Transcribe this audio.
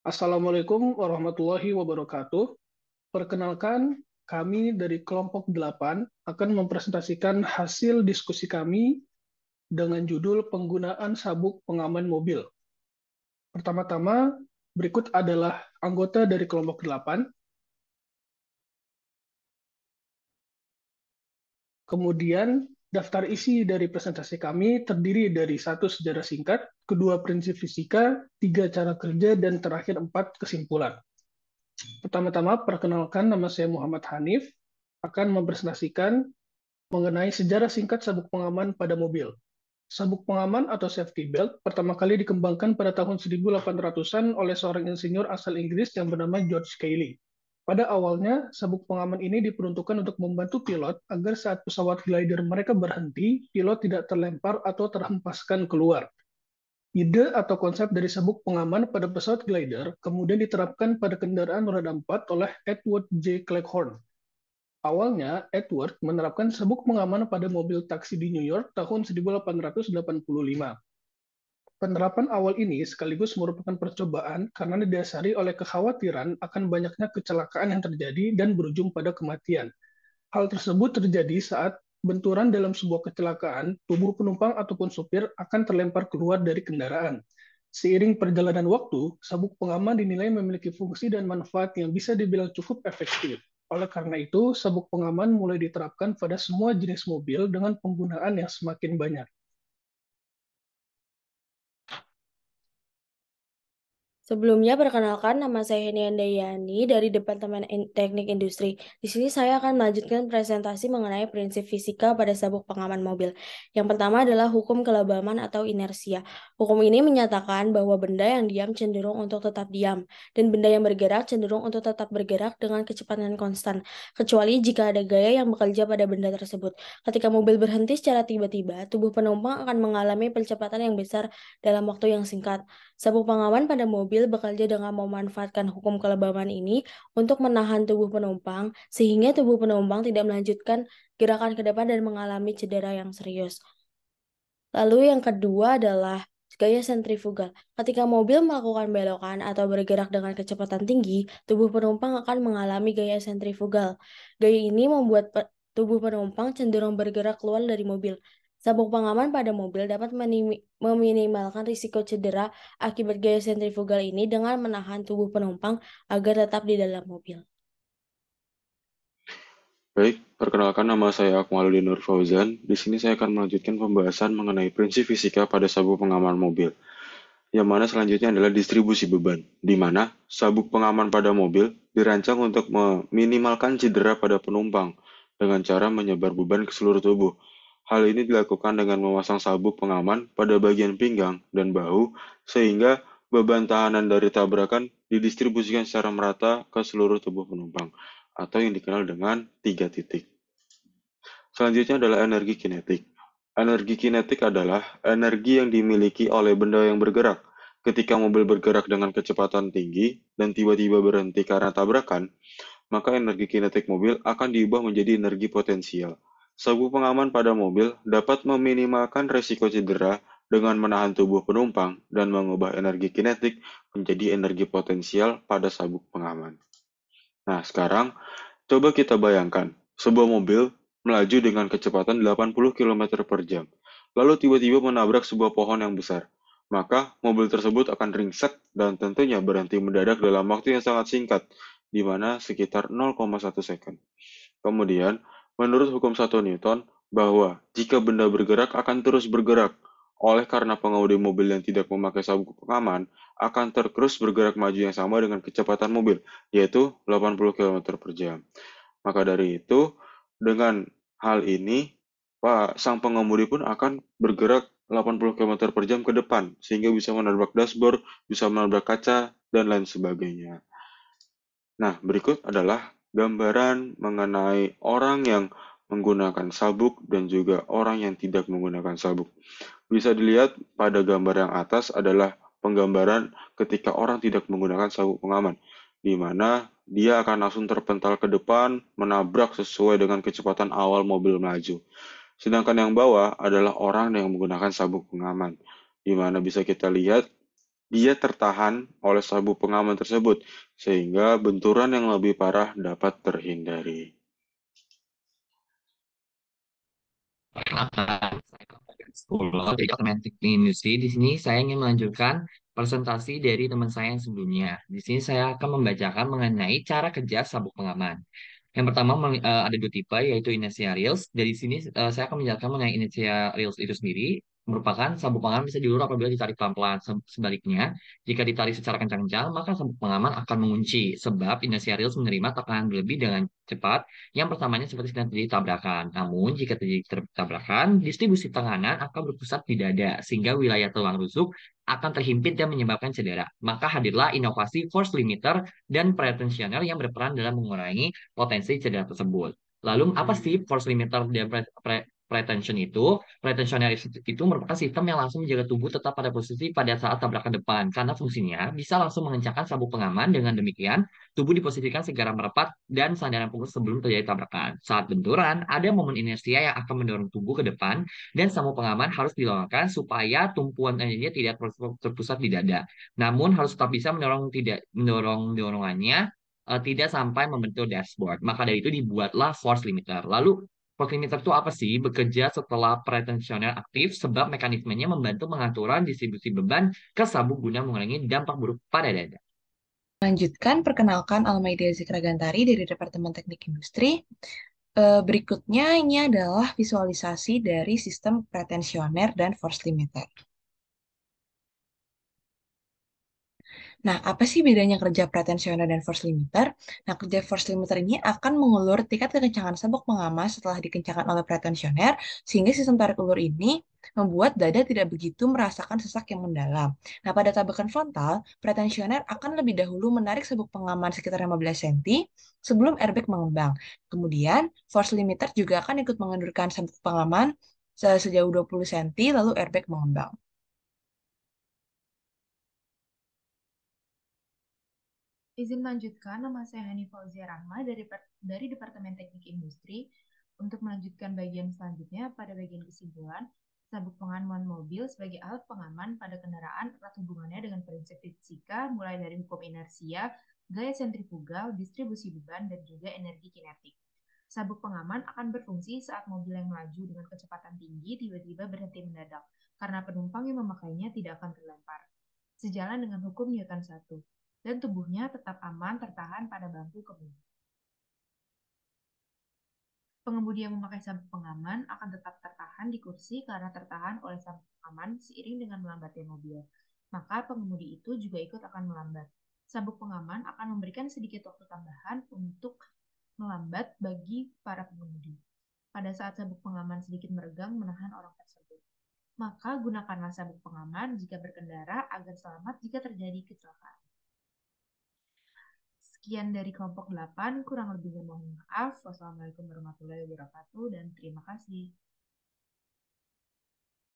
Assalamualaikum warahmatullahi wabarakatuh. Perkenalkan, kami dari kelompok 8 akan mempresentasikan hasil diskusi kami dengan judul penggunaan sabuk pengaman mobil. Pertama-tama, berikut adalah anggota dari kelompok 8. Kemudian, daftar isi dari presentasi kami terdiri dari satu sejarah singkat, kedua prinsip fisika, tiga cara kerja, dan terakhir empat kesimpulan. Pertama-tama, perkenalkan nama saya Muhammad Hanif, akan mempresentasikan mengenai sejarah singkat sabuk pengaman pada mobil. Sabuk pengaman atau safety belt pertama kali dikembangkan pada tahun 1800-an oleh seorang insinyur asal Inggris yang bernama George Cayley. Pada awalnya, sabuk pengaman ini diperuntukkan untuk membantu pilot agar saat pesawat glider mereka berhenti, pilot tidak terlempar atau terhempaskan keluar. Ide atau konsep dari sabuk pengaman pada pesawat glider kemudian diterapkan pada kendaraan roda 4 oleh Edward J. Cleghorn. Awalnya, Edward menerapkan sabuk pengaman pada mobil taksi di New York tahun 1885. Penerapan awal ini sekaligus merupakan percobaan karena didasari oleh kekhawatiran akan banyaknya kecelakaan yang terjadi dan berujung pada kematian. Hal tersebut terjadi saat benturan dalam sebuah kecelakaan, tubuh penumpang ataupun supir akan terlempar keluar dari kendaraan. Seiring perjalanan waktu, sabuk pengaman dinilai memiliki fungsi dan manfaat yang bisa dibilang cukup efektif. Oleh karena itu, sabuk pengaman mulai diterapkan pada semua jenis mobil dengan penggunaan yang semakin banyak. Sebelumnya, perkenalkan nama saya Heni Handayani dari Departemen Teknik Industri. Di sini saya akan melanjutkan presentasi mengenai prinsip fisika pada sabuk pengaman mobil. Yang pertama adalah hukum kelebaman atau inersia. Hukum ini menyatakan bahwa benda yang diam cenderung untuk tetap diam, dan benda yang bergerak cenderung untuk tetap bergerak dengan kecepatan konstan, kecuali jika ada gaya yang bekerja pada benda tersebut. Ketika mobil berhenti secara tiba-tiba, tubuh penumpang akan mengalami percepatan yang besar dalam waktu yang singkat. Sabuk pengaman pada mobil bekerja dengan memanfaatkan hukum kelebaman ini untuk menahan tubuh penumpang, sehingga tubuh penumpang tidak melanjutkan gerakan ke depan dan mengalami cedera yang serius. Lalu yang kedua adalah gaya sentrifugal. Ketika mobil melakukan belokan atau bergerak dengan kecepatan tinggi, tubuh penumpang akan mengalami gaya sentrifugal. Gaya ini membuat tubuh penumpang cenderung bergerak keluar dari mobil. Sabuk pengaman pada mobil dapat meminimalkan risiko cedera akibat gaya sentrifugal ini dengan menahan tubuh penumpang agar tetap di dalam mobil. Baik, perkenalkan nama saya Akmaluddin Nur Fauzan. Di sini saya akan melanjutkan pembahasan mengenai prinsip fisika pada sabuk pengaman mobil. Yang mana selanjutnya adalah distribusi beban, di mana sabuk pengaman pada mobil dirancang untuk meminimalkan cedera pada penumpang dengan cara menyebar beban ke seluruh tubuh. Hal ini dilakukan dengan memasang sabuk pengaman pada bagian pinggang dan bahu, sehingga beban tahanan dari tabrakan didistribusikan secara merata ke seluruh tubuh penumpang, atau yang dikenal dengan 3 titik. Selanjutnya adalah energi kinetik. Energi kinetik adalah energi yang dimiliki oleh benda yang bergerak. Ketika mobil bergerak dengan kecepatan tinggi dan tiba-tiba berhenti karena tabrakan, maka energi kinetik mobil akan diubah menjadi energi potensial. Sabuk pengaman pada mobil dapat meminimalkan resiko cedera dengan menahan tubuh penumpang dan mengubah energi kinetik menjadi energi potensial pada sabuk pengaman. Nah, sekarang coba kita bayangkan, sebuah mobil melaju dengan kecepatan 80 km per jam, lalu tiba-tiba menabrak sebuah pohon yang besar. Maka, mobil tersebut akan ringsek dan tentunya berhenti mendadak dalam waktu yang sangat singkat, di mana sekitar 0,1 second. Kemudian, menurut hukum 1 Newton, bahwa jika benda bergerak akan terus bergerak, oleh karena pengemudi mobil yang tidak memakai sabuk pengaman akan terus bergerak maju yang sama dengan kecepatan mobil, yaitu 80 km per jam. Maka dari itu, dengan hal ini, sang pengemudi pun akan bergerak 80 km per jam ke depan, sehingga bisa menabrak dashboard, bisa menabrak kaca, dan lain sebagainya. Nah, berikut adalah gambaran mengenai orang yang menggunakan sabuk dan juga orang yang tidak menggunakan sabuk. Bisa dilihat pada gambar yang atas adalah penggambaran ketika orang tidak menggunakan sabuk pengaman, di mana dia akan langsung terpental ke depan, menabrak sesuai dengan kecepatan awal mobil melaju. Sedangkan yang bawah adalah orang yang menggunakan sabuk pengaman, di mana bisa kita lihat dia tertahan oleh sabuk pengaman tersebut, sehingga benturan yang lebih parah dapat terhindari. Perkenalkan, saya Kepada 10 dari Departemen Teknik Industri. Di sini saya ingin melanjutkan presentasi dari teman saya yang sebelumnya. Di sini saya akan membacakan mengenai cara kerja sabuk pengaman. Yang pertama ada dua tipe yaitu inertia reels. Dari sini saya akan menjelaskan mengenai inertia reels itu sendiri merupakan sabuk pengaman bisa diulur apabila ditarik pelan-pelan. Sebaliknya, jika ditarik secara kencang-kencang, maka sabuk pengaman akan mengunci sebab inertia reels menerima tekanan berlebih dengan cepat yang pertamanya seperti sedang terjadi tabrakan. Namun, jika terjadi tabrakan, distribusi tekanan akan berpusat di dada sehingga wilayah tulang rusuk akan terhimpit dan menyebabkan cedera. Maka hadirlah inovasi force limiter dan pretensioner yang berperan dalam mengurangi potensi cedera tersebut. Lalu apa sih force limiter dan pretension itu? Pretensioner itu merupakan sistem yang langsung menjaga tubuh tetap pada posisi pada saat tabrakan depan karena fungsinya bisa langsung mengencangkan sabuk pengaman. Dengan demikian, tubuh diposisikan segera merapat dan sandaran punggung sebelum terjadi tabrakan. Saat benturan, ada momen inersia yang akan mendorong tubuh ke depan dan sabuk pengaman harus dilonggarkan supaya tumpuan energinya tidak terpusat di dada. Namun harus tetap bisa mendorong dorongannya tidak sampai membentuk dashboard. Maka dari itu dibuatlah force limiter. Lalu force limiter itu apa sih? Bekerja setelah pretensioner aktif sebab mekanismenya membantu pengaturan distribusi beban ke sabuk guna mengurangi dampak buruk pada dada. Lanjutkan, perkenalkan Almaida Zikra Gantari dari Departemen Teknik Industri. Berikutnya ini adalah visualisasi dari sistem pretensioner dan force limiter. Nah, apa sih bedanya kerja pretensioner dan force limiter? Nah, kerja force limiter ini akan mengulur tingkat kekencangan sabuk pengaman setelah dikencangkan oleh pretensioner, sehingga sistem tarik ulur ini membuat dada tidak begitu merasakan sesak yang mendalam. Nah, pada tabrakan frontal, pretensioner akan lebih dahulu menarik sabuk pengaman sekitar 15 cm sebelum airbag mengembang. Kemudian, force limiter juga akan ikut mengendurkan sabuk pengaman sejauh 20 cm lalu airbag mengembang. Izin melanjutkan, nama saya Hani Fauzia Rahma dari Departemen Teknik Industri. Untuk melanjutkan bagian selanjutnya, pada bagian kesimpulan, sabuk pengaman mobil sebagai alat pengaman pada kendaraan erat hubungannya dengan prinsip fisika, mulai dari hukum inersia, gaya sentrifugal, distribusi beban, dan juga energi kinetik. Sabuk pengaman akan berfungsi saat mobil yang melaju dengan kecepatan tinggi tiba-tiba berhenti mendadak, karena penumpang yang memakainya tidak akan terlempar. Sejalan dengan hukum Newton 1, dan tubuhnya tetap aman tertahan pada bangku kemudi. Pengemudi yang memakai sabuk pengaman akan tetap tertahan di kursi karena tertahan oleh sabuk pengaman seiring dengan melambatnya mobil. Maka pengemudi itu juga ikut akan melambat. Sabuk pengaman akan memberikan sedikit waktu tambahan untuk melambat bagi para pengemudi. Pada saat sabuk pengaman sedikit meregang menahan orang tersebut. Maka gunakanlah sabuk pengaman jika berkendara agar selamat jika terjadi kecelakaan. Sekian dari kelompok 8, kurang lebihnya mohon maaf. Wassalamualaikum warahmatullahi wabarakatuh dan terima kasih.